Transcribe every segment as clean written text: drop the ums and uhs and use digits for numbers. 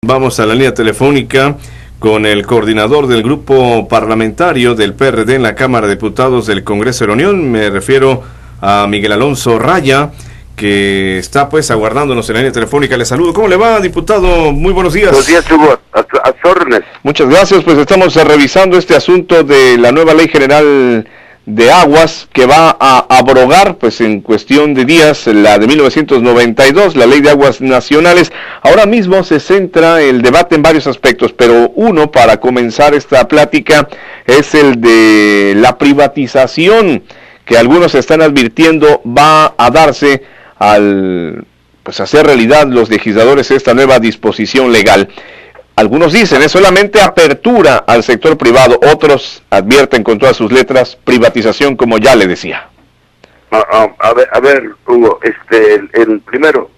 Vamos a la línea telefónica con el coordinador del grupo parlamentario del PRD en la Cámara de Diputados del Congreso de la Unión. Me refiero a Miguel Alonso Raya, que está pues aguardándonos en la línea telefónica. Le saludo. ¿Cómo le va, diputado? Muy buenos días. Buenos días, Hugo. A órdenes. Muchas gracias. Pues estamos revisando este asunto de la nueva Ley General de Aguas, que va a abrogar, pues en cuestión de días, la de 1992, la Ley de Aguas Nacionales. Ahora mismo se centra el debate en varios aspectos, pero uno, para comenzar esta plática, es el de la privatización, que algunos están advirtiendo va a darse al pues hacer realidad los legisladores esta nueva disposición legal. Algunos dicen, es solamente apertura al sector privado, otros advierten con todas sus letras, privatización, como ya le decía. A ver, Hugo, el primero,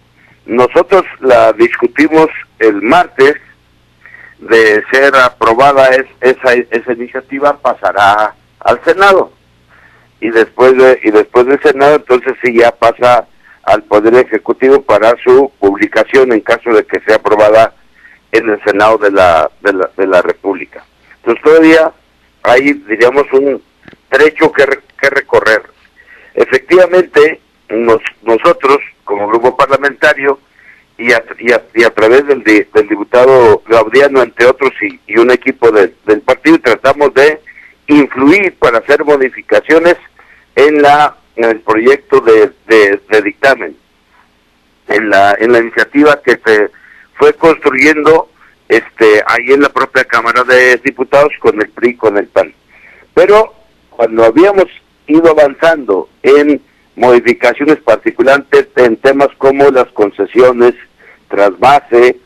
nosotros la discutimos el martes. De ser aprobada esa iniciativa pasará al Senado, y después del Senado entonces sí ya pasa al Poder Ejecutivo para su publicación en caso de que sea aprobada en el Senado de la República. Entonces todavía hay, diríamos, un trecho que recorrer. Efectivamente, nosotros, como grupo parlamentario, y a través del diputado Gaudiano, entre otros, y un equipo del partido, tratamos de influir para hacer modificaciones en el proyecto de dictamen, en la iniciativa que se fue construyendo ahí en la propia Cámara de Diputados con el PRI y con el PAN. Pero cuando habíamos ido avanzando en modificaciones particulares en temas como las concesiones, trasvase,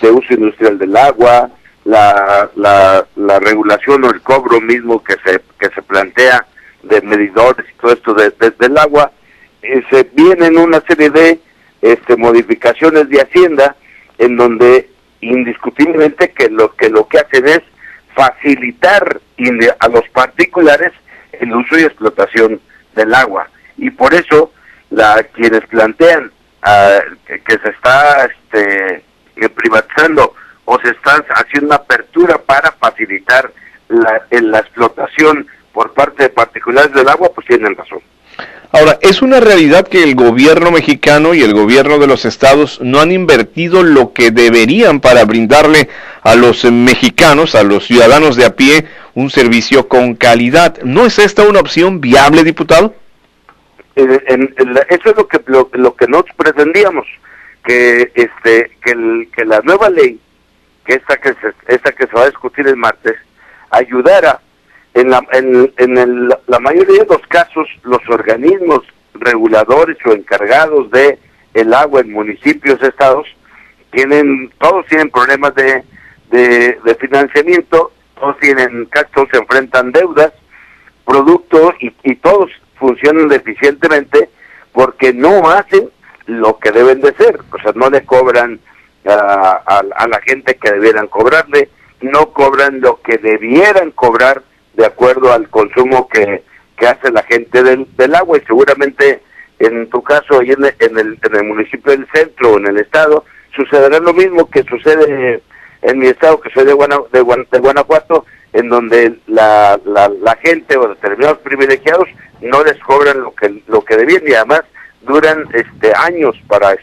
uso industrial del agua, la regulación o el cobro mismo que se plantea de medidores y todo esto del agua, se vienen una serie de modificaciones de Hacienda, en donde indiscutiblemente que lo que hacen es facilitar a los particulares el uso y explotación del agua, y por eso quienes plantean que se está privatizando o se está haciendo una apertura para facilitar la explotación por parte de particulares del agua, pues tienen razón. Ahora, es una realidad que el gobierno mexicano y el gobierno de los estados no han invertido lo que deberían para brindarle a los mexicanos, a los ciudadanos de a pie, un servicio con calidad. ¿No es esta una opción viable, diputado? Eso es lo que nosotros pretendíamos, que la nueva ley, que se va a discutir el martes, ayudara. En la mayoría de los casos, los organismos reguladores o encargados de el agua en municipios, estados, todos tienen problemas de financiamiento, todos se enfrentan deudas, producto, y todos funcionan deficientemente porque no hacen lo que deben de ser. O sea, no le cobran a la gente que debieran cobrarle, no cobran lo que debieran cobrar de acuerdo al consumo que hace la gente del agua, y seguramente en tu caso, ahí en el municipio del centro o en el estado, sucederá lo mismo que sucede en mi estado, que soy de Guanajuato, en donde la gente o determinados privilegiados no les cobran lo que debían, y además duran años para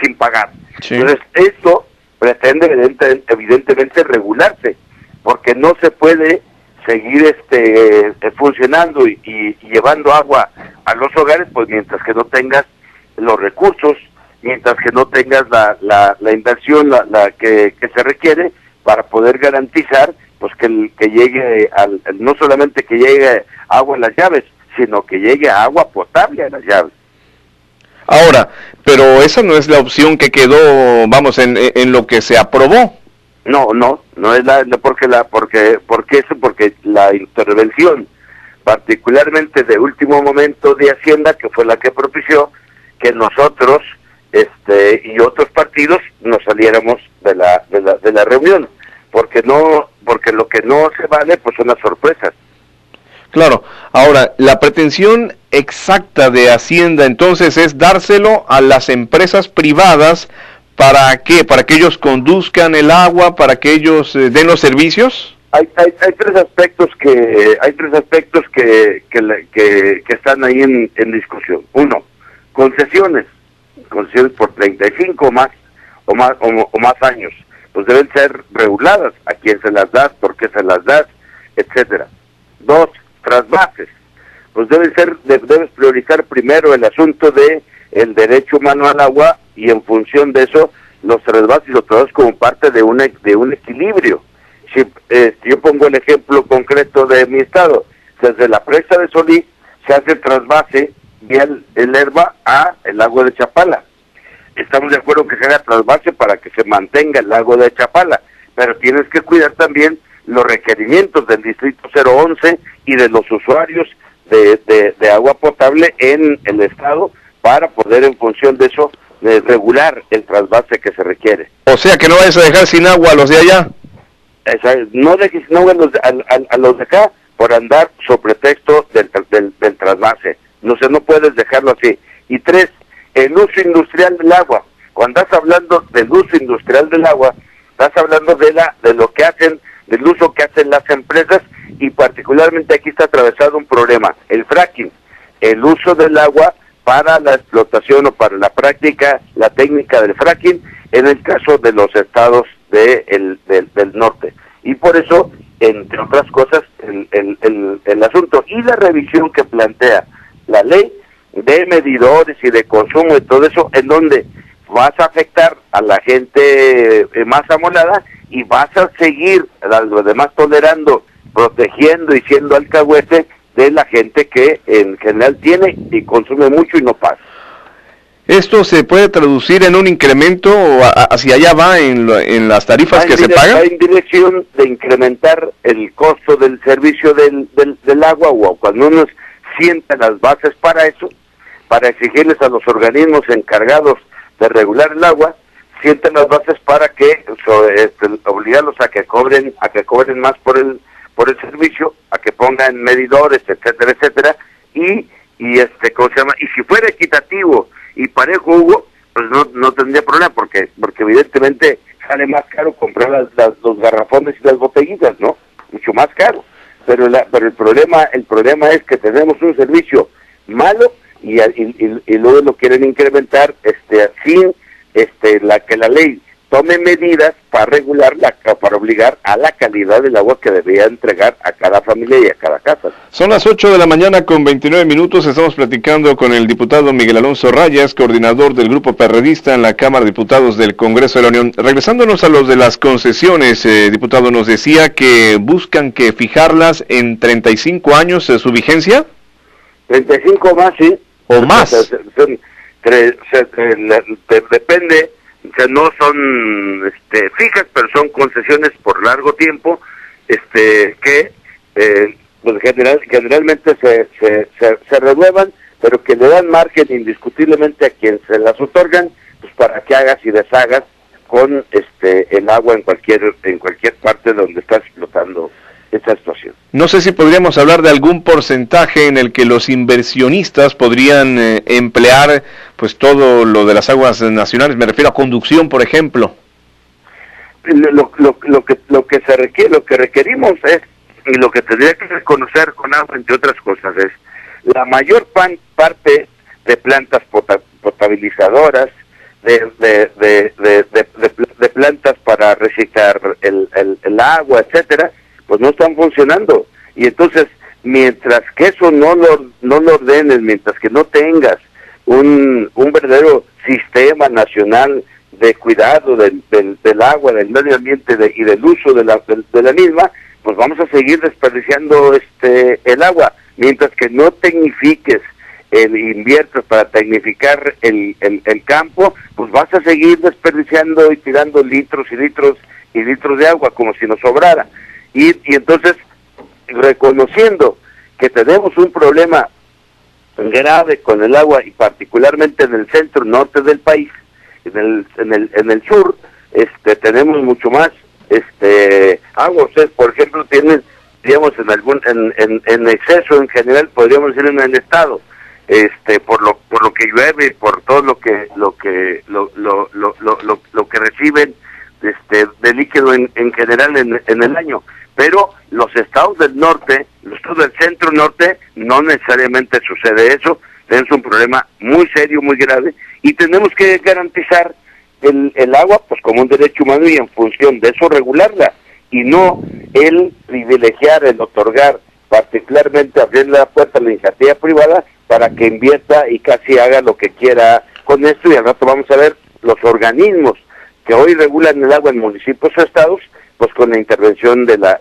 sin pagar. Sí. Entonces esto pretende evidentemente regularse, porque no se puede seguir funcionando y llevando agua a los hogares, pues mientras que no tengas los recursos, mientras que no tengas la inversión que se requiere para poder garantizar pues que llegue no solamente que llegue agua a las llaves, sino que llegue agua potable a las llaves. Ahora, pero esa no es la opción que quedó, vamos, en lo que se aprobó. No es porque la intervención, particularmente de último momento de Hacienda, que fue la que propició que nosotros y otros partidos nos saliéramos de la reunión, porque lo que no se vale pues son las sorpresas. Claro. Ahora, la pretensión exacta de Hacienda entonces es dárselo a las empresas privadas ¿Para qué? ¿Para que ellos conduzcan el agua? ¿Para que ellos den los servicios? Hay tres aspectos que están ahí en discusión. Uno, concesiones por 35 o más años, pues deben ser reguladas, a quién se las das, por qué se las das, etcétera. Dos, trasvases, pues debes priorizar primero el asunto de el derecho humano al agua, y en función de eso los trasvases los traes como parte de un equilibrio. Si yo pongo el ejemplo concreto de mi estado, desde la presa de Solís se hace el trasvase vía el Herba a el lago de Chapala. Estamos de acuerdo que se haga trasvase para que se mantenga el lago de Chapala, pero tienes que cuidar también los requerimientos del distrito 011 y de los usuarios de agua potable en el estado, para poder en función de eso regular el trasvase que se requiere. O sea, que no vayas a dejar sin agua a los de allá. No dejes sin agua a los de acá por andar sobre pretexto del trasvase. No puedes dejarlo así. Y tres, el uso industrial del agua. Cuando estás hablando del uso industrial del agua, estás hablando de lo que hacen, del uso que hacen las empresas, y particularmente aquí está atravesado un problema, el fracking, el uso del agua para la explotación o para la práctica, la técnica del fracking, en el caso de los estados del norte. Y por eso, entre otras cosas, el asunto y la revisión que plantea la ley de medidores y de consumo y todo eso, en donde vas a afectar a la gente más amolada, y vas a seguir a los demás tolerando, protegiendo y siendo alcahuete de la gente que en general tiene y consume mucho y no pasa. ¿Esto se puede traducir en un incremento o hacia allá va en las tarifas que se pagan? Va en dirección de incrementar el costo del servicio del agua, o cuando uno sienta las bases para eso, para exigirles a los organismos encargados de regular el agua, sienten las bases para que obligarlos a que cobren más por el servicio, a que pongan medidores, etcétera, etcétera, y ¿cómo se llama? Y si fuera equitativo y parejo, Hugo, pues no tendría problema, porque evidentemente sale más caro comprar los garrafones y las botellitas, ¿no? Mucho más caro. Pero el problema es que tenemos un servicio malo, y luego lo quieren incrementar sin que la ley tome medidas para regularla, para obligar a la calidad del agua que debería entregar a cada familia y a cada casa. Son las 8 de la mañana con 29 minutos. Estamos platicando con el diputado Miguel Alonso Rayas, coordinador del Grupo Perredista en la Cámara de Diputados del Congreso de la Unión. Regresándonos a los de las concesiones, diputado, nos decía que buscan que fijarlas en 35 años su vigencia. 35 más, sí. ¿O más? Depende. O sea, no son fijas, pero son concesiones por largo tiempo, que pues generalmente se renuevan, pero que le dan margen indiscutiblemente a quien se las otorgan, pues para que hagas y deshagas con el agua en cualquier parte donde estás explotando esta situación. No sé si podríamos hablar de algún porcentaje en el que los inversionistas podrían emplear pues todo lo de las aguas nacionales. Me refiero a conducción, por ejemplo. Lo que requerimos es, y lo que tendría que reconocer con agua, entre otras cosas, es la mayor parte de plantas potabilizadoras, de plantas para reciclar el agua, etcétera, pues no están funcionando. Y entonces, mientras que eso no lo ordenes, mientras que no tengas un verdadero sistema nacional de cuidado del agua, del medio ambiente y del uso de la misma, pues vamos a seguir desperdiciando el agua. Mientras que no tecnifiques, inviertas para tecnificar el campo, pues vas a seguir desperdiciando y tirando litros y litros y litros de agua como si nos sobrara. Y entonces, reconociendo que tenemos un problema grave con el agua, y particularmente en el centro norte del país, en el sur, tenemos mucho más agua. Ustedes, por ejemplo, tienen, digamos, en exceso en general, podríamos decir, en el estado, por lo que llueve, por todo lo que reciben de líquido en general en el año. Pero los estados del norte, los estados del centro norte, no necesariamente sucede eso. Tenemos un problema muy serio, muy grave, y tenemos que garantizar el agua pues como un derecho humano, y en función de eso regularla, y no el privilegiar, el otorgar, particularmente abrir la puerta a la iniciativa privada para que invierta y casi haga lo que quiera con esto. Y al rato vamos a ver los organismos que hoy regulan el agua en municipios o estados, pues con la intervención de la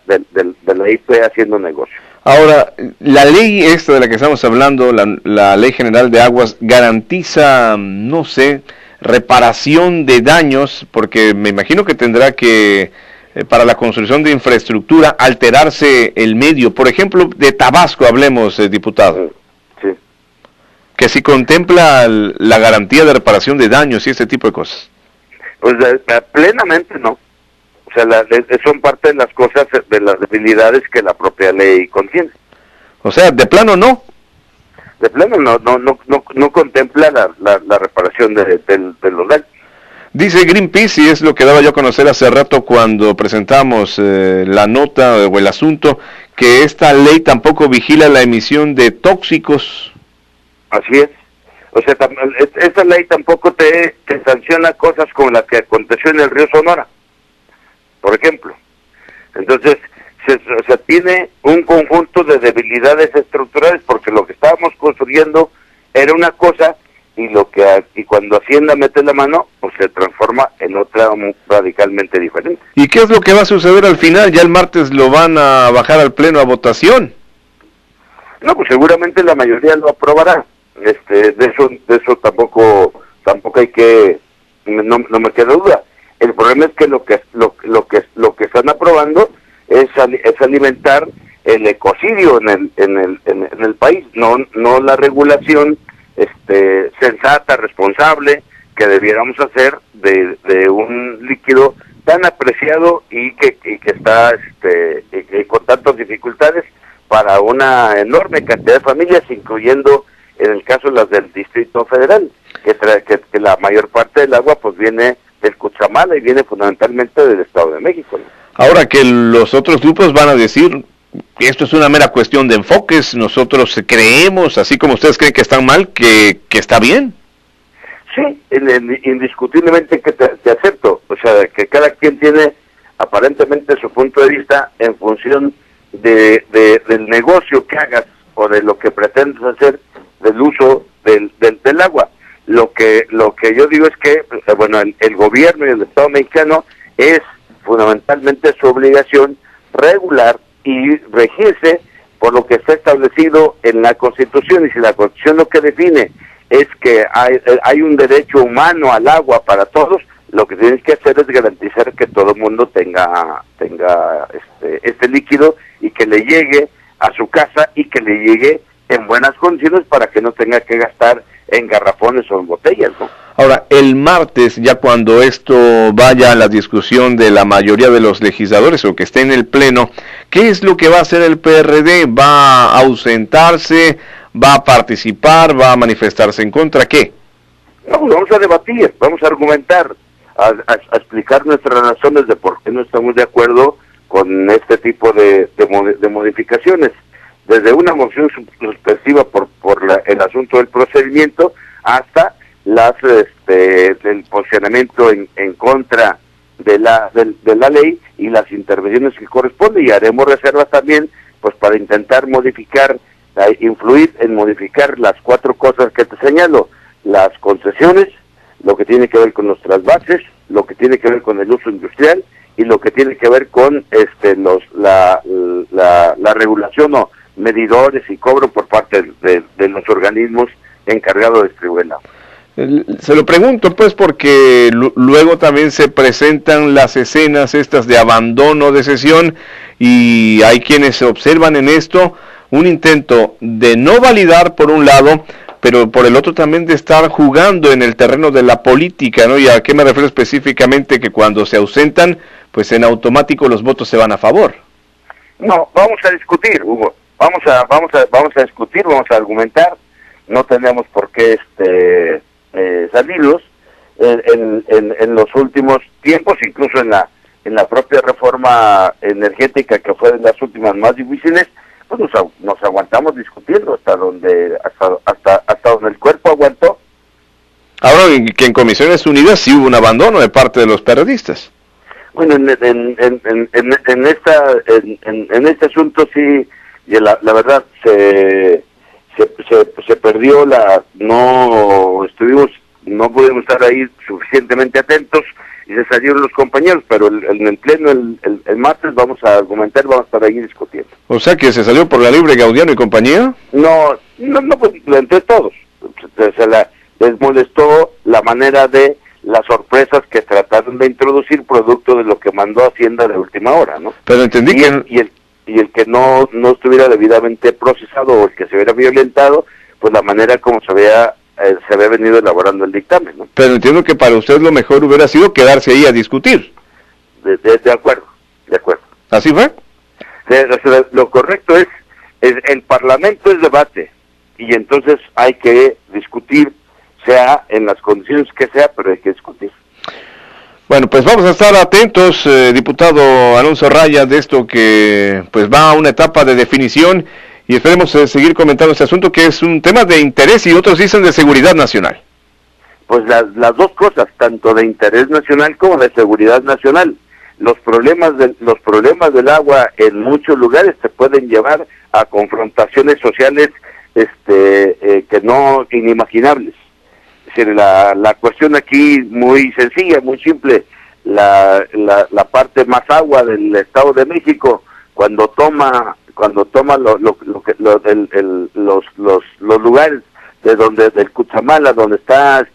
IP haciendo negocio. Ahora, la ley esta de la que estamos hablando, la Ley General de Aguas, garantiza, no sé, reparación de daños, porque me imagino que tendrá que, para la construcción de infraestructura, alterarse el medio. Por ejemplo, de Tabasco hablemos, diputado. Sí. Que si contempla la garantía de reparación de daños y este tipo de cosas. Pues plenamente no. O sea, son parte de las cosas, de las debilidades que la propia ley contiene. O sea, de plano no. De plano no contempla la reparación de los daños. Dice Greenpeace, y es lo que daba yo a conocer hace rato cuando presentamos la nota o el asunto, que esta ley tampoco vigila la emisión de tóxicos. Así es. O sea, esta ley tampoco te sanciona cosas como las que aconteció en el río Sonora, por ejemplo. Entonces, se tiene un conjunto de debilidades estructurales, porque lo que estábamos construyendo era una cosa, y cuando Hacienda mete la mano, pues se transforma en otra radicalmente diferente. ¿Y qué es lo que va a suceder al final? Ya el martes lo van a bajar al pleno a votación. No, pues seguramente la mayoría lo aprobará. De eso tampoco hay que, no me queda duda. El problema es que lo que están aprobando es alimentar el ecocidio en el país, no la regulación sensata, responsable que debiéramos hacer de un líquido tan apreciado y que está con tantas dificultades para una enorme cantidad de familias, incluyendo en el caso las del Distrito Federal, que la mayor parte del agua pues viene del Cuchamala y viene fundamentalmente del Estado de México, ¿no? Ahora que los otros grupos van a decir que esto es una mera cuestión de enfoques, nosotros creemos, así como ustedes creen que están mal, que está bien. Sí, indiscutiblemente que te acepto. O sea, que cada quien tiene aparentemente su punto de vista en función del negocio que hagas o de lo que pretendes hacer del uso del agua. Lo que yo digo es que, bueno, el gobierno y el Estado mexicano es fundamentalmente su obligación regular y regirse por lo que está establecido en la Constitución, y si la Constitución lo que define es que hay un derecho humano al agua para todos, lo que tienes que hacer es garantizar que todo el mundo tenga este líquido y que le llegue a su casa y que le llegue en buenas condiciones para que no tenga que gastar en garrafones o en botellas, ¿no? Ahora, el martes, ya cuando esto vaya a la discusión de la mayoría de los legisladores o que esté en el pleno, ¿qué es lo que va a hacer el PRD? ¿Va a ausentarse? ¿Va a participar? ¿Va a manifestarse en contra? ¿Qué? No, pues vamos a debatir, vamos a argumentar, a explicar nuestras razones de por qué no estamos de acuerdo con este tipo de modificaciones. Desde una moción suspensiva por el asunto del procedimiento hasta el posicionamiento en contra de la ley y las intervenciones que corresponden, y haremos reservas también pues para intentar influir en modificar las 4 cosas que te señalo: las concesiones, lo que tiene que ver con los trasvases, lo que tiene que ver con el uso industrial y lo que tiene que ver con la regulación o medidores y cobro por parte de los organismos encargados de distribuir el agua. Se lo pregunto pues porque luego también se presentan las escenas estas de abandono de sesión, y hay quienes observan en esto un intento de no validar por un lado, pero por el otro también de estar jugando en el terreno de la política, ¿no? ¿Y a qué me refiero específicamente? Que cuando se ausentan, pues en automático los votos se van a favor. No, vamos a discutir, Hugo. Vamos a discutir, vamos a argumentar. no tenemos por qué salirlos. En los últimos tiempos, incluso en la propia reforma energética, que fue de las últimas más difíciles, pues nos aguantamos discutiendo hasta donde el cuerpo aguantó. Ahora, que en Comisiones Unidas sí hubo un abandono de parte de los periodistas. Bueno, en este asunto sí, y la verdad se perdió no pudimos estar ahí suficientemente atentos y se salieron los compañeros, pero en el pleno el martes vamos a argumentar, vamos a estar ahí discutiendo. O sea que se salió por la libre Gaudiano y compañía. No, pues entre todos les molestó la manera de las sorpresas que trataron de introducir producto de lo que mandó Hacienda de última hora, ¿no? Pero entendí y el que no estuviera debidamente procesado o el que se hubiera violentado, pues la manera como se había venido elaborando el dictamen, ¿no? Pero entiendo que para usted lo mejor hubiera sido quedarse ahí a discutir. De acuerdo. ¿Así fue? Lo correcto es el Parlamento es debate, y entonces hay que discutir, sea en las condiciones que sea, pero hay que discutir. Bueno, pues vamos a estar atentos, diputado Alonso Raya, de esto que pues va a una etapa de definición, y esperemos seguir comentando este asunto, que es un tema de interés y otros dicen de seguridad nacional. Pues las dos cosas, tanto de interés nacional como de seguridad nacional. Los problemas del agua en muchos lugares te pueden llevar a confrontaciones sociales que no inimaginables. Es decir, la cuestión aquí muy sencilla, muy simple. La parte más agua del Estado de México, cuando toma los lugares del Cutzamala, donde está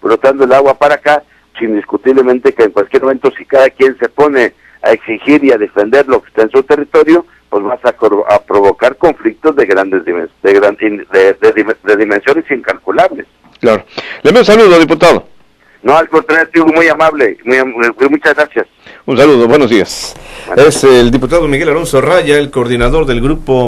brotando el agua para acá, indiscutiblemente que en cualquier momento, si cada quien se pone a exigir y a defender lo que está en su territorio, pues vas a provocar conflictos de dimensiones incalculables. Claro. Le envío un saludo, diputado. No, al contrario, muy amable, muchas gracias. Un saludo, buenos días. Es el diputado Miguel Alonso Raya, el coordinador del grupo